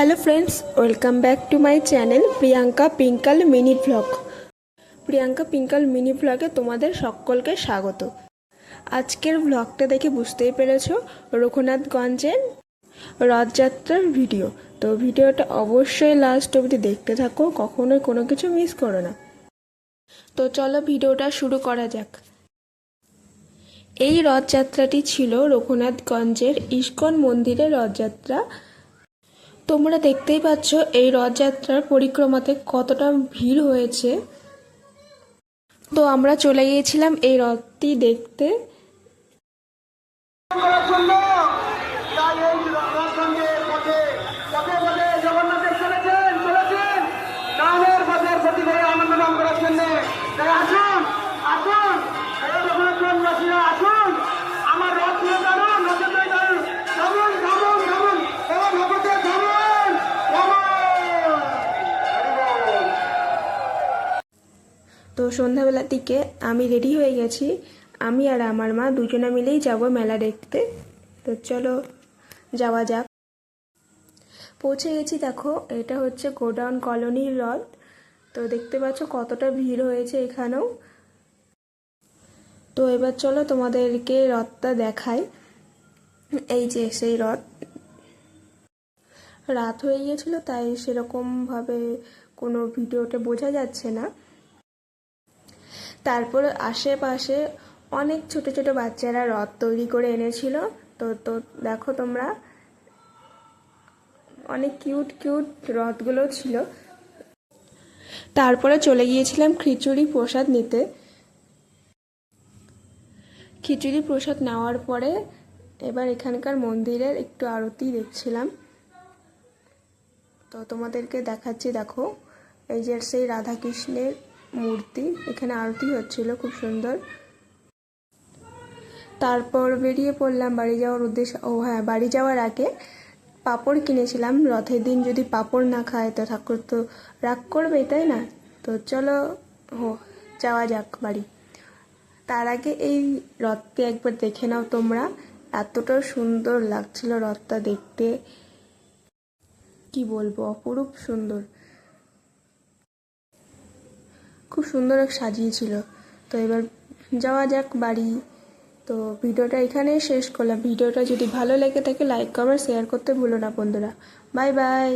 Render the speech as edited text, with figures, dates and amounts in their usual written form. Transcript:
Hello friends, welcome back to my channel Priyanka Pinkal mini vlog. Priyanka Pinkal mini ভ্লগে তোমাদের সকলকে স্বাগত। আজকের ভ্লগটা দেখে বুঝতেই পেরেছো রঘুনাথগঞ্জের রথযাত্রার ভিডিও। তো ভিডিওটা অবশ্যই লাস্ট অবধি দেখতে থাকো, কখনোই কোনো কিছু মিস করো না। তো চলো ভিডিওটা শুরু করা যাক। এই রথযাত্রাটি ছিল রঘুনাথগঞ্জের ইস্কন মন্দিরের রথযাত্রা। তোমরা দেখতেই পাচ্ছ এই রথযাত্রার পরিক্রমাতে কতটা ভিড় হয়েছে। তো আমরা চলে গিয়েছিলাম এই রথটি দেখতে। তো সন্ধ্যাবেলার দিকে আমি রেডি হয়ে গেছি। আমি আর আমার মা দুজনে মিলেই যাব মেলা দেখতে। তো চলো যাওয়া যাক। পৌঁছে গেছি, দেখো এটা হচ্ছে গোডাউন কলোনির রথ। তো দেখতে পাচ্ছ কতটা ভিড় হয়েছে এখানেও। তো এবার চলো তোমাদেরকে রথটা দেখাই। এই যে সেই রথ। রাত হয়ে গিয়েছিল তাই সেরকমভাবে কোনো ভিডিওতে বোঝা যাচ্ছে না। তারপর আশেপাশে অনেক ছোট ছোট বাচ্চারা রথ তৈরি করে এনেছিল। তো তো দেখো তোমরা, অনেক কিউট কিউট রথগুলো ছিল। তারপরে চলে গিয়েছিলাম খিচুড়ি প্রসাদ নিতে। খিচুড়ি প্রসাদ নেওয়ার পরে এবার এখানকার মন্দিরের একটু আরতি দেখছিলাম। তো তোমাদেরকে দেখাচ্ছি, দেখো এই যে সেই রাধাকৃষ্ণের মূর্তি, এখানে আরতি হচ্ছিল, খুব সুন্দর। তারপর বেরিয়ে পড়লাম বাড়ি যাওয়ার উদ্দেশ্যে। ও হ্যাঁ, বাড়ি যাওয়ার আগে পাঁপড় কিনেছিলাম। রথের দিন যদি পাঁপড় না খায় তো ঠাকুর তো রাগ করবে, তাই না? তো চলো যাওয়া যাক বাড়ি। তার আগে এই রথটি একবার দেখে নাও তোমরা, এতটা সুন্দর লাগছিল রথটা দেখতে, কি বলবো, অপরূপ সুন্দর, খুব সুন্দর সাজিয়েছিল। তো এবার যাওয়া যাক বাড়ি। তো ভিডিওটা এখানেই শেষ করলাম। ভিডিওটা যদি ভালো লেগে থাকে লাইক কমেন্ট শেয়ার করতে ভুলো না বন্ধুরা। Bye bye.